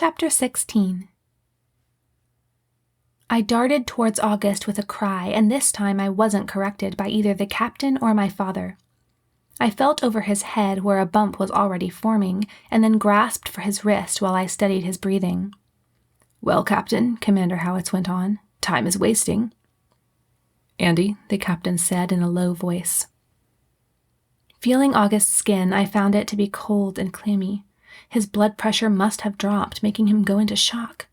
Chapter 16. I darted towards August with a cry, and this time I wasn't corrected by either the captain or my father. I felt over his head where a bump was already forming, and then grasped for his wrist while I studied his breathing. "Well, Captain," Commander Howitz went on, "time is wasting." "Andy," the captain said in a low voice. Feeling August's skin, I found it to be cold and clammy. His blood pressure must have dropped, making him go into shock.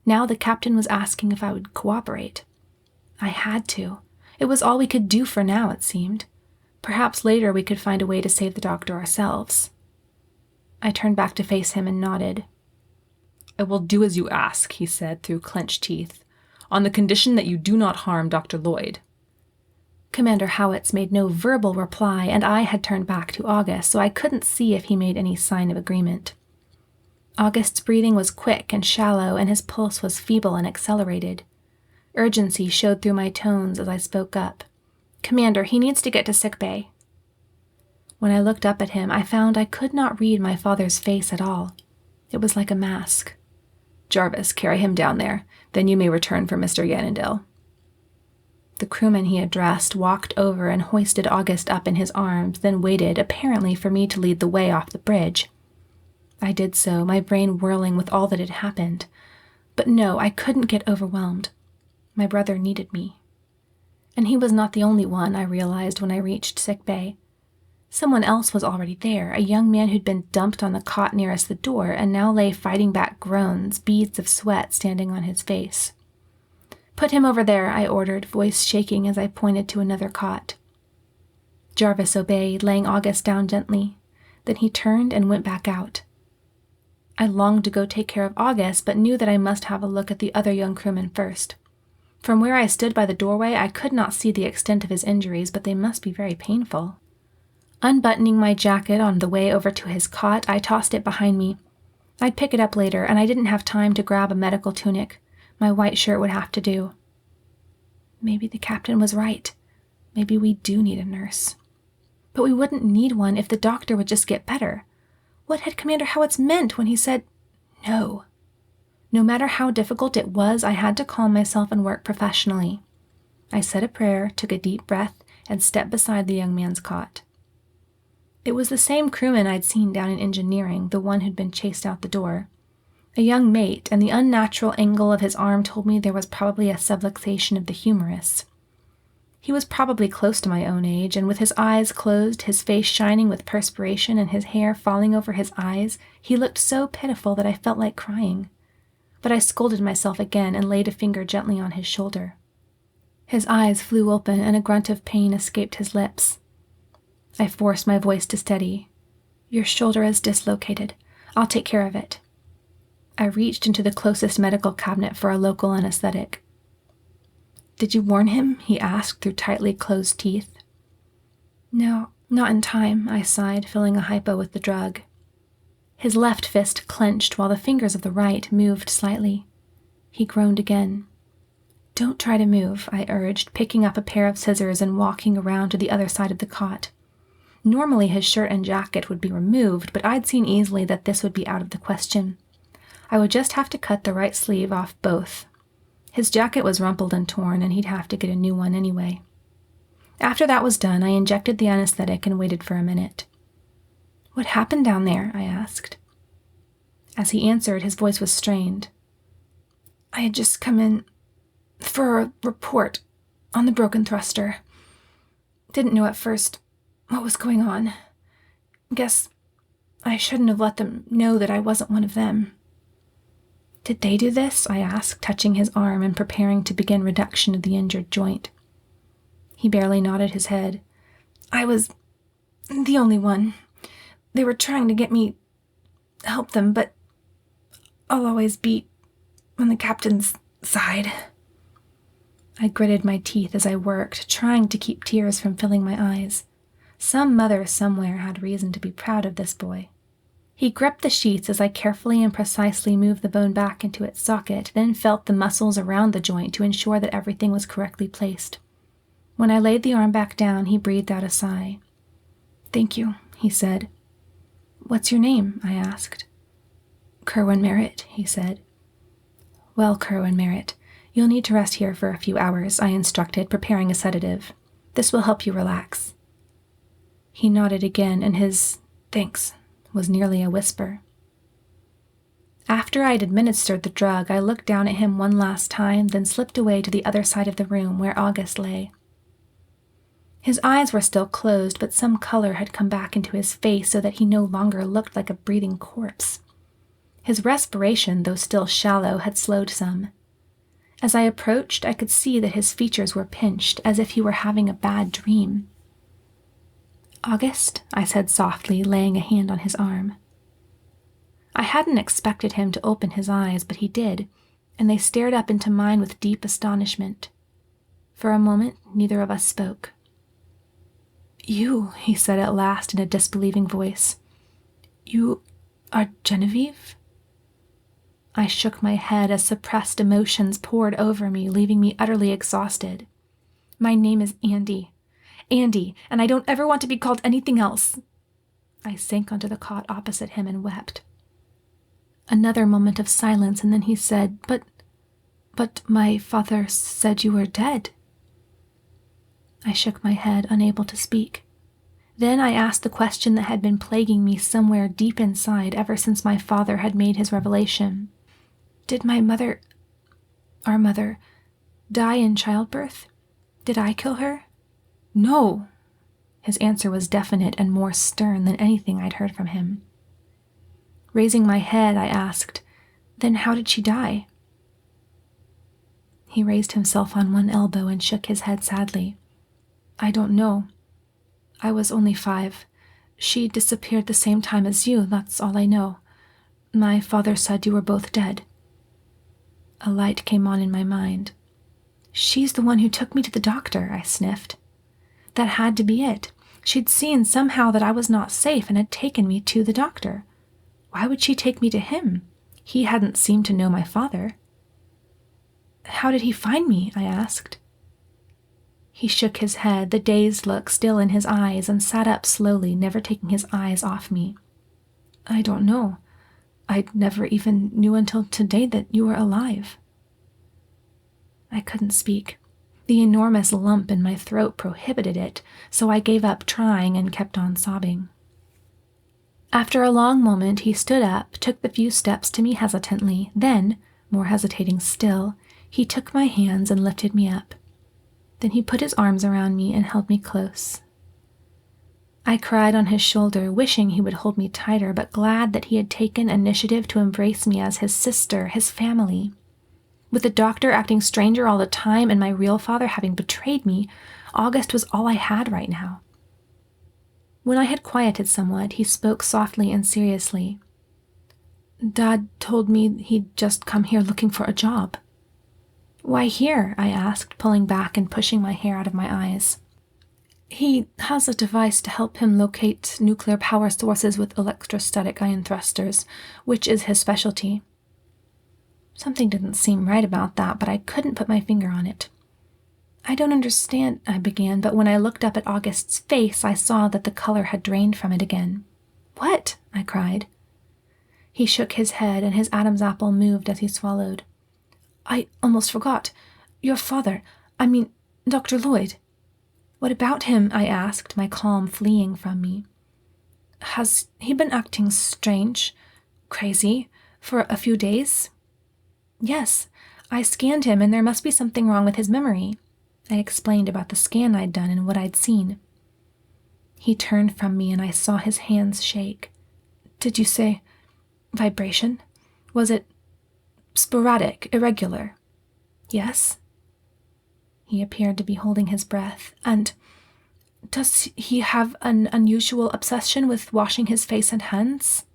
Now the captain was asking if I would cooperate. I had to. It was all we could do for now, it seemed. Perhaps later we could find a way to save the doctor ourselves. I turned back to face him and nodded. "I will do as you ask," he said through clenched teeth, "on the condition that you do not harm Dr. Lloyd." Commander Howitz made no verbal reply, and I had turned back to August, so I couldn't see if he made any sign of agreement. August's breathing was quick and shallow, and his pulse was feeble and accelerated. Urgency showed through my tones as I spoke up. "Commander, he needs to get to sickbay." When I looked up at him, I found I could not read my father's face at all. It was like a mask. "Jarvis, carry him down there. Then you may return for Mr. Yannendale." The crewman he addressed walked over and hoisted August up in his arms, then waited, apparently for me to lead the way off the bridge. I did so, my brain whirling with all that had happened. But no, I couldn't get overwhelmed. My brother needed me. And he was not the only one, I realized when I reached sickbay. Someone else was already there, a young man who'd been dumped on the cot nearest the door and now lay fighting back groans, beads of sweat standing on his face. "Put him over there," I ordered, voice shaking as I pointed to another cot. Jarvis obeyed, laying August down gently. Then he turned and went back out. I longed to go take care of August, but knew that I must have a look at the other young crewman first. From where I stood by the doorway, I could not see the extent of his injuries, but they must be very painful. Unbuttoning my jacket on the way over to his cot, I tossed it behind me. I'd pick it up later, and I didn't have time to grab a medical tunic. My white shirt would have to do. Maybe the captain was right. Maybe we do need a nurse. But we wouldn't need one if the doctor would just get better. What had Commander Howitz meant when he said no? No matter how difficult it was, I had to calm myself and work professionally. I said a prayer, took a deep breath, and stepped beside the young man's cot. It was the same crewman I'd seen down in engineering, the one who'd been chased out the door. A young mate, and the unnatural angle of his arm told me there was probably a subluxation of the humerus. He was probably close to my own age, and with his eyes closed, his face shining with perspiration and his hair falling over his eyes, he looked so pitiful that I felt like crying. But I scolded myself again and laid a finger gently on his shoulder. His eyes flew open, and a grunt of pain escaped his lips. I forced my voice to steady. "Your shoulder is dislocated. I'll take care of it." I reached into the closest medical cabinet for a local anesthetic. "Did you warn him?" he asked through tightly closed teeth. "No, not in time," I sighed, filling a hypo with the drug. His left fist clenched while the fingers of the right moved slightly. He groaned again. "Don't try to move," I urged, picking up a pair of scissors and walking around to the other side of the cot. Normally his shirt and jacket would be removed, but I'd seen easily that this would be out of the question. I would just have to cut the right sleeve off both. His jacket was rumpled and torn, and he'd have to get a new one anyway. After that was done, I injected the anesthetic and waited for a minute. "What happened down there?" I asked. As he answered, his voice was strained. "I had just come in for a report on the broken thruster. Didn't know at first what was going on. Guess I shouldn't have let them know that I wasn't one of them." "Did they do this?" I asked, touching his arm and preparing to begin reduction of the injured joint. He barely nodded his head. "I was the only one. They were trying to get me help them, but I'll always be on the captain's side." I gritted my teeth as I worked, trying to keep tears from filling my eyes. Some mother somewhere had reason to be proud of this boy. He gripped the sheets as I carefully and precisely moved the bone back into its socket, then felt the muscles around the joint to ensure that everything was correctly placed. When I laid the arm back down, he breathed out a sigh. "Thank you," he said. "What's your name?" I asked. Kerwin Merritt, he said. Well, Kerwin Merritt, you'll need to rest here for a few hours, I instructed, preparing a sedative. This will help you relax. He nodded again, and his thanks was nearly a whisper. After I'd administered the drug, I looked down at him one last time, then slipped away to the other side of the room where August lay. His eyes were still closed, but some color had come back into his face so that he no longer looked like a breathing corpse. His respiration, though still shallow, had slowed some. As I approached, I could see that his features were pinched, as if he were having a bad dream. August, I said softly, laying a hand on his arm. I hadn't expected him to open his eyes, but he did, and they stared up into mine with deep astonishment. For a moment, neither of us spoke. You, he said at last in a disbelieving voice. You are Genevieve? I shook my head as suppressed emotions poured over me, leaving me utterly exhausted. My name is Andi. Andi, and I don't ever want to be called anything else. I sank onto the cot opposite him and wept. Another moment of silence, and then he said, But my father said you were dead. I shook my head, unable to speak. Then I asked the question that had been plaguing me somewhere deep inside ever since my father had made his revelation. Did our mother, die in childbirth? Did I kill her? No. His answer was definite and more stern than anything I'd heard from him. Raising my head, I asked, Then how did she die? He raised himself on one elbow and shook his head sadly. I don't know. I was only 5. She disappeared the same time as you, that's all I know. My father said you were both dead. A light came on in my mind. She's the one who took me to the doctor, I sniffed. That had to be it. She'd seen somehow that I was not safe and had taken me to the doctor. Why would she take me to him? He hadn't seemed to know my father. How did he find me? I asked. He shook his head, the dazed look still in his eyes, and sat up slowly, never taking his eyes off me. I don't know. I never even knew until today that you were alive. I couldn't speak. The enormous lump in my throat prohibited it, so I gave up trying and kept on sobbing. After a long moment, he stood up, took the few steps to me hesitantly, then, more hesitating still, he took my hands and lifted me up. Then he put his arms around me and held me close. I cried on his shoulder, wishing he would hold me tighter, but glad that he had taken initiative to embrace me as his sister, his family. With the doctor acting stranger all the time and my real father having betrayed me, August was all I had right now. When I had quieted somewhat, he spoke softly and seriously. Dad told me he'd just come here looking for a job. Why here? I asked, pulling back and pushing my hair out of my eyes. He has a device to help him locate nuclear power sources with electrostatic ion thrusters, which is his specialty. Something didn't seem right about that, but I couldn't put my finger on it. I don't understand, I began, but when I looked up at August's face, I saw that the color had drained from it again. What? I cried. He shook his head, and his Adam's apple moved as he swallowed. I almost forgot. Your father, Dr. Lloyd. What about him? I asked, my calm fleeing from me. Has he been acting strange, crazy, for a few days? Yes, I scanned him, and there must be something wrong with his memory. I explained about the scan I'd done and what I'd seen. He turned from me, and I saw his hands shake. Did you say vibration? Was it sporadic, irregular? Yes. He appeared to be holding his breath. And does he have an unusual obsession with washing his face and hands?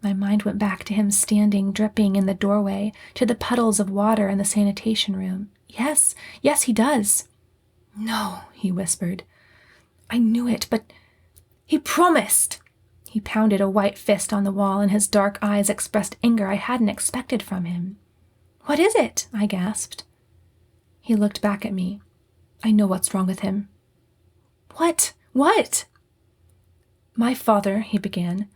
My mind went back to him standing, dripping in the doorway, to the puddles of water in the sanitation room. Yes, he does. No, he whispered. I knew it, but he promised. He pounded a white fist on the wall, and his dark eyes expressed anger I hadn't expected from him. What is it? I gasped. He looked back at me. I know what's wrong with him. What? What? My father, he began.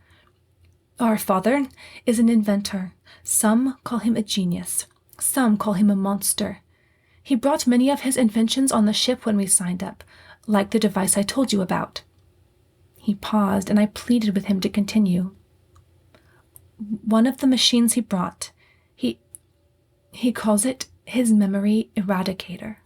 Our father is an inventor. Some call him a genius. Some call him a monster. He brought many of his inventions on the ship when we signed up, like the device I told you about." He paused, and I pleaded with him to continue. "One of the machines he brought, he calls it his memory eradicator.